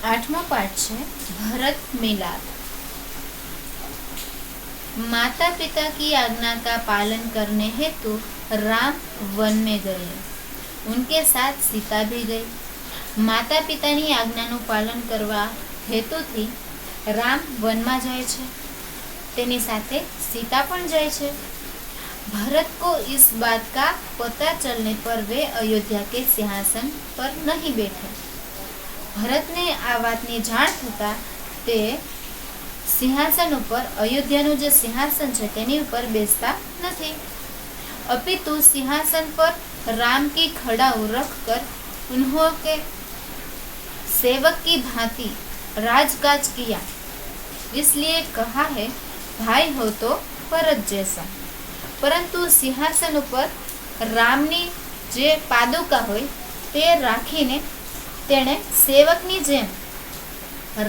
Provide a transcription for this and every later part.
आठमो पाठ છે भरत मिलाप। माता पिता की आज्ञा का पालन करने हेतु राम वन में गए। उनके साथ सीता भी गई। माता पितानी आज्ञाનું પાલન કરવા હેતુથી રામ વનમાં જાય છે, તેની સાથે सीता પણ જાય છે। भरत को इस बात का पता चलने पर वे अयोध्या के सिंहासन पर नहीं बैठे। ભરતને આ વાતની જાણ થતાં તે સિંહાસન ઉપર, અયોધ્યાનું જે સિંહાસન છે તેની ઉપર બેસતા નથી। अपितु सिंहासन पर राम की खड़ाऊ रखकर उन्होंने सेवक की भांति राजकाज किया। इसलिए कहा है, भाई हो तो भरत जैसा। परंतु सिंहासन ઉપર રામની જે પાદુકા હોય તે રાખીને તેણે સેવકની જેમ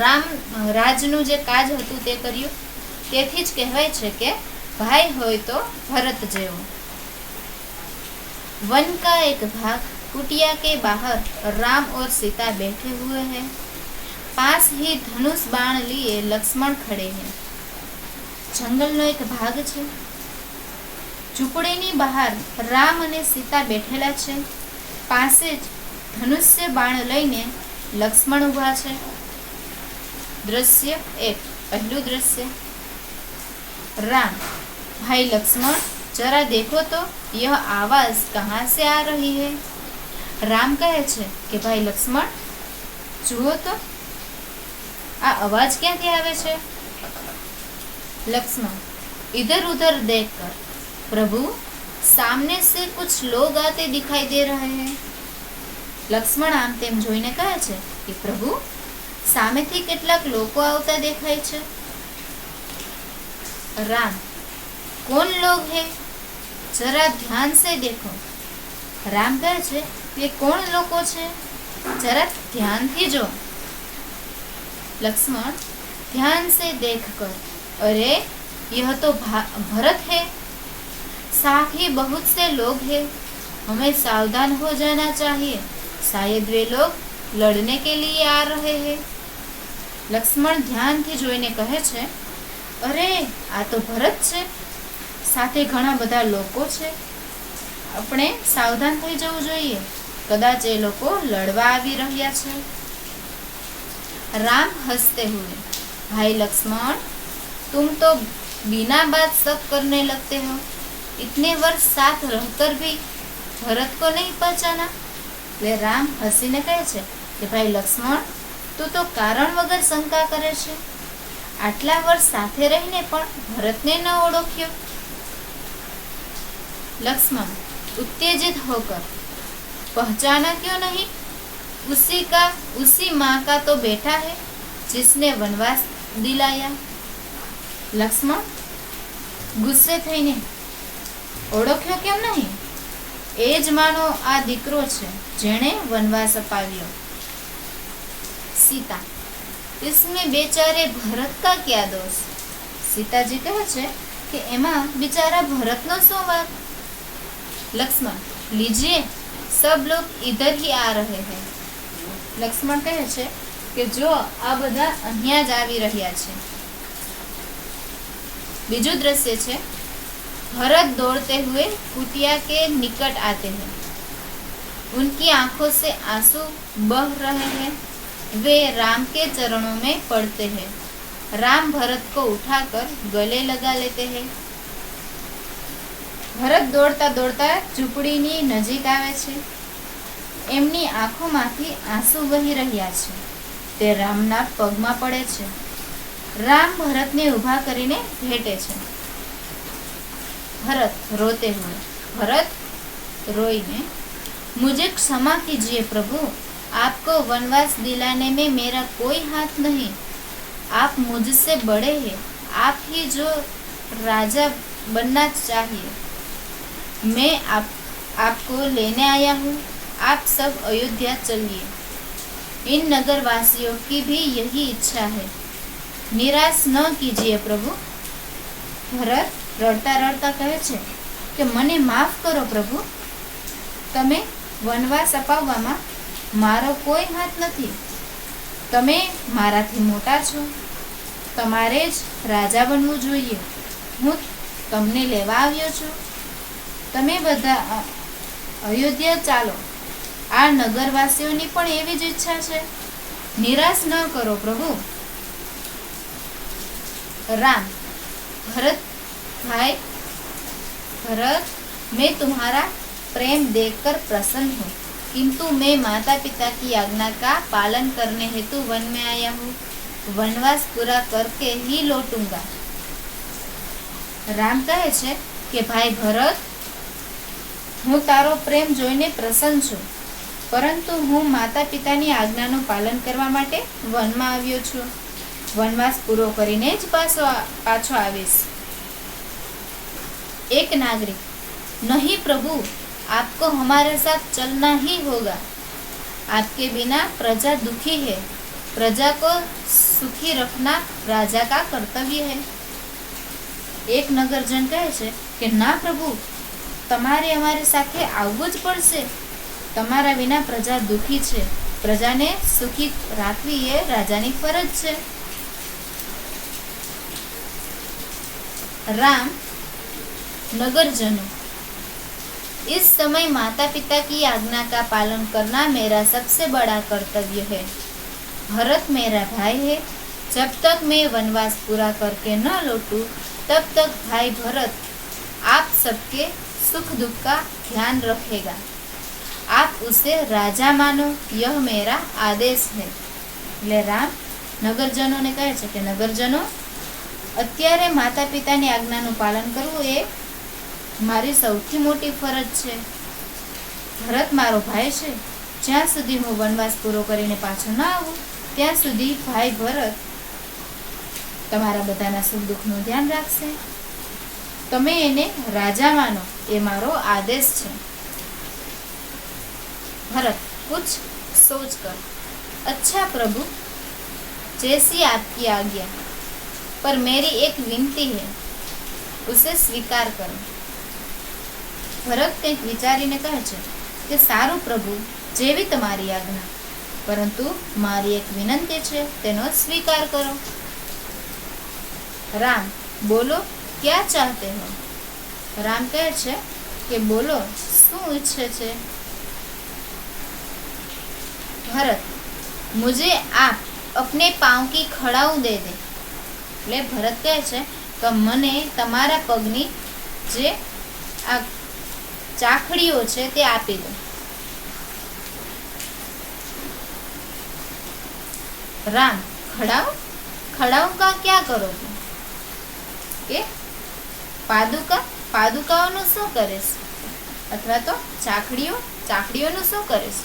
રામ રાજનું જે કાજ હતું તે કર્યું। તેથી જ કહેવાય છે કે ભાઈ હોય તો ભરત જેવો। वन का एक भाग कुटिया के बाहर राम और सीता बैठे हुए हैं। पास ही धनुष बाण लिए लक्ष्मण खड़े हैं। जंगलનો એક ભાગ છે, ઝૂંપડીની બહાર રામ અને સીતા બેઠેલા છે। પાસે જ ધનુષ્ય બાણ લઈને લક્ષ્મણ ઊભા છે। दृश्य 1। पहलू दृश्य। राम, भाई लक्ष्मण जरा देखो तो यह आवाज कहाँ से आ रही है। राम कहे छे कि भाई लक्ष्मण जुओ तो आ अवाज क्यांथी आवे छे। लक्ष्मण इधर उधर देखकर, प्रभु सामने से कुछ लोग आते दिखाई दे रहे हैं। लक्ष्मण आम तेम जोईने कहे छे कि प्रभु सामेथी કેટલાક લોકો આવતા દેખાય છે। राम, कौन लोग है, जरा ध्यान से देखो। राम कहे छे ये कौन लोको छे, जरा ध्यान थी जो। लक्ष्मण ध्यान से देखकर, अरे यह तो भरत है, साथ ही बहुत से लोग हैं, हमें सावधान हो जाना चाहिए, शायद वे लोग लड़ने के लिए आ रहे हैं। लक्ष्मण ध्यान थी जोईने कहे छे, अरे आ तो भरत छे, साथे घणा बधा लोको छे, આપણે સાવધાન થઈ જવું જોઈએ, કદાચ એ લોકો લડવા આવી રહ્યા છે। राम हंसते हुए, भाई लक्ष्मण तुम तो बिना बात शक करने लगते हो। इतने वर्ष साथ रहकर भी भरत को नहीं पहचाना। वे राम हसीने कहे छे कि भाई लक्ष्मण तू तो कारण वगर शंका करे छे। आटला वर्ष साथे रहीने पण भरतने न ओळख्यो। लक्ष्मण उत्तेजित होकर, पहचाना क्यों नहीं, उसी माँ का तो बेटा है जिसने वनवास दिलाया। लक्ष्मण गुस्से थईने, ओळख्यो केम नहीं, एज मानो आ दीकरो छे जेणे वनवास अपाव्यो। सीता, इसमें बेचारे भरत का क्या दोष। सीताजी कहे छे कि एमा बेचारा भरतनो शो वाक। लक्ष्मण, लीजिए सब लोग इधर ही आ रहे हैं। लक्ष्मण कहे छे कि जो आ बधा अहींया ज आवी रह्या छे। बीजू दृश्य छे, भरत दौड़ते हुए कुटिया के निकट आते हैं। उनकी आंखों से आंसू बह रहे हैं। वे राम के चरणों में पड़ते हैं। राम भरत को उठाकर गले लगा लेते हैं। भरत दौड़ता दौड़ता ઝૂંપડીની નજીક આવે છે। એમની આંખોમાંથી આંસુ વહી રહ્યા છે। તે રામના પગમાં પડે છે। રામ ભરતને ઊભા કરીને ભેટે છે। भरत रोते हुए, भरत रोईने, मुझे क्षमा कीजिए प्रभु, आपको वनवास दिलाने में मेरा कोई हाथ नहीं। आप मुझसे बड़े हैं, आप ही जो राजा बनना चाहिए। मैं आपको लेने आया हूँ, आप सब अयोध्या चलिए। इन नगरवासियों की भी यही इच्छा है, निराश न कीजिए प्रभु। भरत रड़ता रड़ता कहे छे कि मने माफ करो प्रभु, तमे वनवास अपाववामां मारो कोई हाथ नहीं। તમે મારાથી મોટા છો, તમારે જ રાજા બનવું જોઈએ. હું તમને લેવા આવ્યો છું. તમે બધા અયોધ્યા ચાલો. આ નગરવાસીઓની પણ એવી જ ઈચ્છા છે. નિરાશ ન કરો પ્રભુ. राम, भरत भाई भरत, मैं तुम्हारा प्रेम देखकर प्रसन्न हूँ, किंतु मैं माता पिता की आज्ञा का पालन करने हेतु वन में आया हूँ. वनवास पूरा करके ही लौटूंगा. રામ કહે છે કે ભાઈ ભરત, હું તારો પ્રેમ જોઈને પ્રસન્ન છું, પરંતુ હું માતા પિતાની આજ્ઞાનું પાલન કરવા માટે વનમાં આવ્યો છું. વનવાસ પૂરો કરીને જ પાછો આવીશ. एक नागरिक, नहीं प्रभु, आपको हमारे साथ चलना ही होगा. आपके बिना प्रजा दुखी है. प्रजा को सुखी रखना राजा का कर्तव्य है. एक नगरजन કહે છે કે ના પ્રભુ, તમારે અમારી સાથે આવવું જ પડશે. તમારા વિના પ્રજા દુખી છે. પ્રજાને સુખી રાખવી એ રાજાની ફરજ છે. राम, नगरजनों, इस समय माता पिता की आज्ञा का पालन करना मेरा सबसे बड़ा कर्तव्य है. भरत मेरा भाई है. जब तक मैं वनवास पूरा करके न लौटूं, तब तक भाई भरत आप सबके सुख दुख का ध्यान रखेगा. आप उसे राजा मानो, यह मेरा आदेश है. એટલે રામ નગરજનોને કહે છે કે નગરજનો, અત્યારે માતા પિતાની આજ્ઞાનું પાલન કરવું એ મારી સૌથી મોટી ફરજ છે. ભરત મારો ભાઈ છે. જ્યાં સુધી હું વનવાસ પૂરો કરીને પાછો ના આવું, ત્યાં સુધી ભાઈ ભરત તમારા બધાના સુખ દુઃખનું ધ્યાન રાખશે. તમે એને રાજા માનો, એ મારો આદેશ છે. भरत, कुछ सोच कर. अच्छा प्रभु, जैसी आपकी आज्ञा, पर मेरी एक विनती है, उसे स्वीकार करो. ભરત કંઈક વિચારીને કહે છે કે સારું પ્રભુ, જેવી તમારી આજ્ઞા, પરંતુ મારી એક વિનંતી છે, તેનો સ્વીકાર કરો. રામ, બોલો, ક્યાં ચાહતે હો? રામ કહે છે કે બોલો, શું ઈચ્છે છે? ભરત, मुझे आप अपने पाँव की खड़ाऊ दे दे. એટલે ભરત કહે છે કે મને તમારા પગની જે આ ચાખડીઓ છે તે આપી દો. રામ, ખડાઉ? ખડાઉ કા ક્યાં કરોગે? કે પાદુકાઓનું શું કરીશ? અથવા તો ચાખડીઓનું શું કરીશ?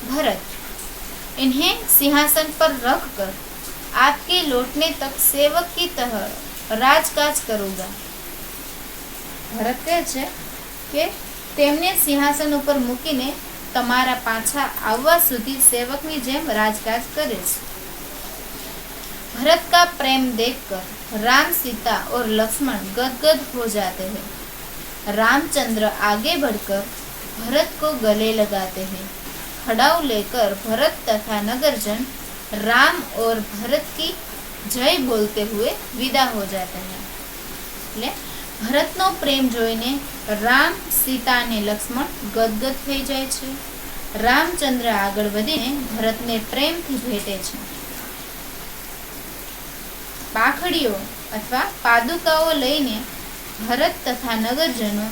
भरत, इन्हें सिंहासन पर रख कर आपके लौटने तक सेवक की तरह राजकाज करूंगा. ભરત કહે છે કે તેમને સિંહાસન ઉપર મૂકીને તમારા પાછા આવવા સુધી સેવકની જેમ રાજકાજ કરીશ. भरत का प्रेम देखकर राम, सीता और लक्ष्मण गदगद हो जाते हैं. रामचंद्र आगे बढ़कर भरत को गले लगाते हैं. खड़ाऊ लेकर भरत तथा नगरजन राम और भरत की जय बोलते हुए विदा हो जाते हैं. એટલે ભરતનો પ્રેમ જોઈને રામ, સીતા અને લક્ષ્મણ ગદગદ થઈ જાય છે. રામચંદ્ર આગળ વધીને ભરતને પ્રેમથી ભેટે છે. પાખડીઓ અથવા પાદુકાઓ લઈને ભરત તથા નગરજનો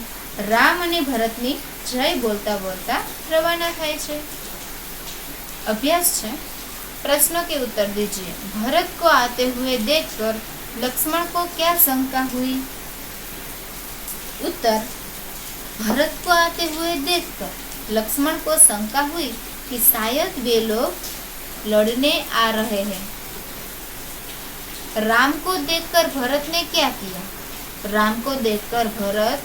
રામ અને ભરતની જય બોલતા બોલતા રવાના થાય છે. अभ्यास है. प्रश्नों के उत्तर दीजिए. भरत को आते हुए देखकर लक्ष्मण को क्या शंका हुई? उत्तर, भरत को आते हुए देखकर लक्ष्मण को शंका हुई कि शायद वे लोग लड़ने आ रहे हैं. राम को देखकर भरत ने क्या किया? राम को देखकर भरत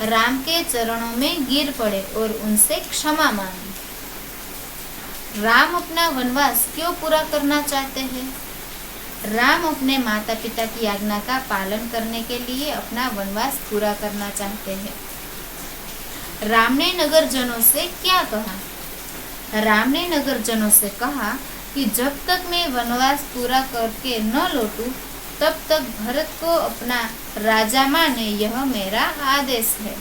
राम के चरणों में गिर पड़े और उनसे क्षमा मांगी. राम अपना वनवास क्यों पूरा करना चाहते हैं? राम अपने माता पिता की आज्ञा का पालन करने के लिए अपना वनवास पूरा करना चाहते हैं. राम ने नगरजनों से क्या कहा? राम ने नगरजनों से कहा कि जब तक मैं वनवास पूरा करके न लौटूं तब तक भरत को अपना राजा माने, यह मेरा आदेश है।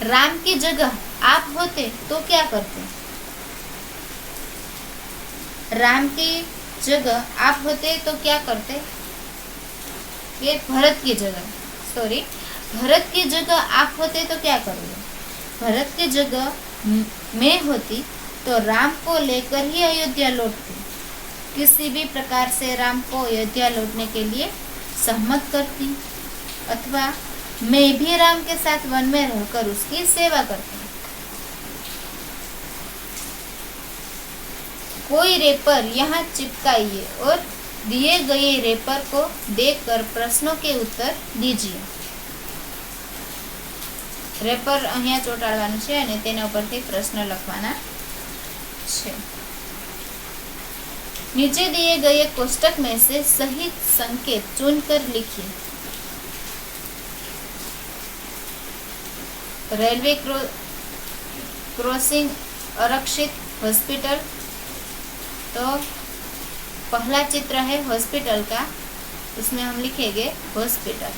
राम की जगह आप होते तो क्या करते? राम की जगह आप होते तो क्या करते? ये भरत की जगह आप होते तो क्या करोगे? भरत की जगह मैं होती तो राम को लेकर ही अयोध्या लौटती, किसी भी प्रकार से राम को अयोध्या लौटने के लिए सहमत करती, अथवा मैं भी राम के साथ वन में रहकर उसकी सेवा करती। कोई रेपर यहाँ चिपकाइए और दिए गए रेपर को देखकर प्रश्नों के उत्तर दीजिए। रेपर અહીંયા ચોંટાડવાનું છે અને તેના ઉપરથી પ્રશ્ન લખવાના છે। नीचे दिए गए कोष्टक में से सही संकेत चुनकर लिखिए। रेलवे क्रॉसिंग, आरक्षित, हॉस्पिटल। तो पहला चित्र है हॉस्पिटल का, उसमें हम लिखेंगे हॉस्पिटल।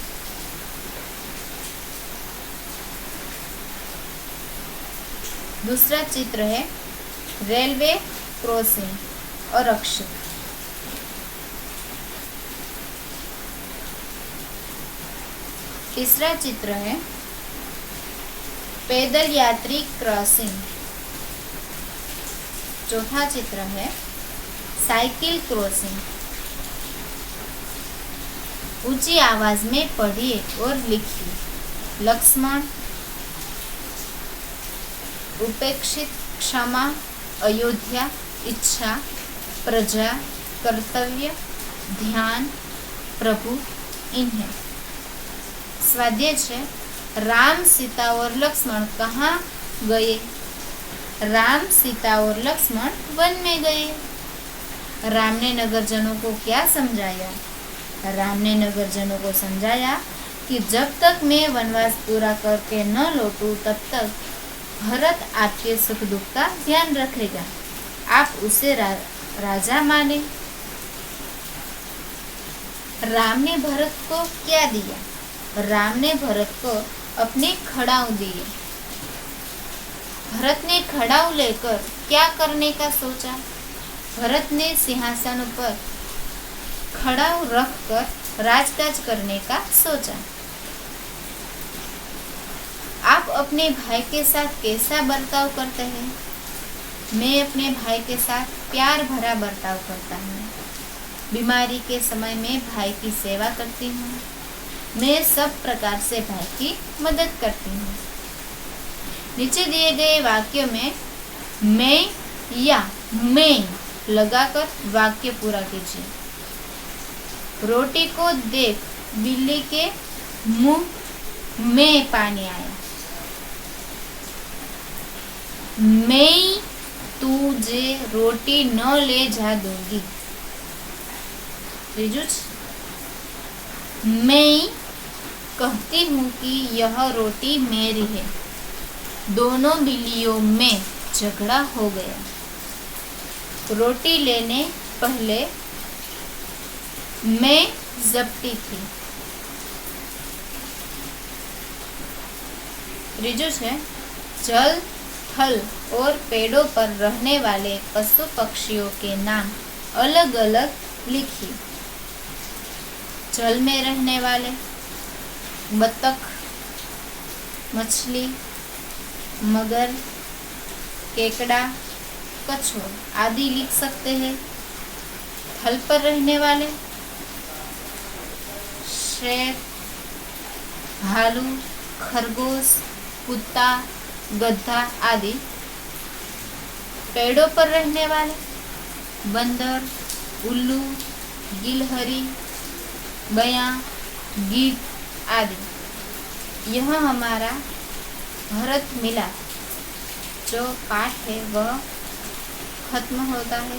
दूसरा चित्र है रेलवे क्रॉसिंग, आरक्षित। तीसरा चित्र है पैदल यात्री क्रॉसिंग। चौथा चित्र है साइकिल क्रॉसिंग। ऊंची आवाज में पढ़िए और लिखिए। लक्ष्मण, उपेक्षित, क्षमा, अयोध्या, इच्छा, प्रजा, कर्तव्य, ध्यान, प्रभु, इन्हें। स्वाध्याय है राम, सीता और लक्ष्मण कहाँ गए? राम, सीता और लक्ष्मण वन में गए। राम ने नगरजनों को क्या समझाया? राम ने नगरजनों को समझाया कि जब तक मैं वनवास पूरा करके न लौटूं तब तक भरत आपके सुख दुख का ध्यान रखेगा, आप उसे राजा माने। राम ने भरत को क्या दिया? राम ने भरत को अपने खड़ाऊ दिए। भरत ने खड़ाऊ लेकर क्या करने का सोचा? भरत ने सिंहासन पर खड़ाऊ रखकर राजकाज करने का सोचा। आप अपने भाई के साथ कैसा बर्ताव करते हैं? मैं अपने भाई के साथ प्यार भरा बर्ताव करता हूँ। बीमारी के समय में भाई की सेवा करती हूँ। मैं सब प्रकार से भाई की मदद करती हूँ। नीचे दिए गए वाक्यों में मैं या मैं लगाकर वाक्य पूरा कीजिए। रोटी को देख बिल्ली के मुंह में पानी आया। मैं तुझे रोटी न ले जा दूंगी। मैं कहती हूँ कि यह रोटी मेरी है। दोनों बिल्लियों में झगड़ा हो गया। रोटी लेने पहले मैं जपती थी। है जल, थल और पेड़ों पर रहने वाले पशु पक्षियों के नाम अलग अलग लिखिए। जल में रहने वाले बतख, मछली, मगर, केकड़ा, कछुआ आदि लिख सकते हैं। थल पर रहने वाले शेर, भालू, खरगोश, कुत्ता, गधा आदि। पेड़ों पर रहने वाले बंदर, उल्लू, गिलहरी, बया, गीत आदि। यह हमारा भरत मिला जो पाठ है वह खत्म होता है।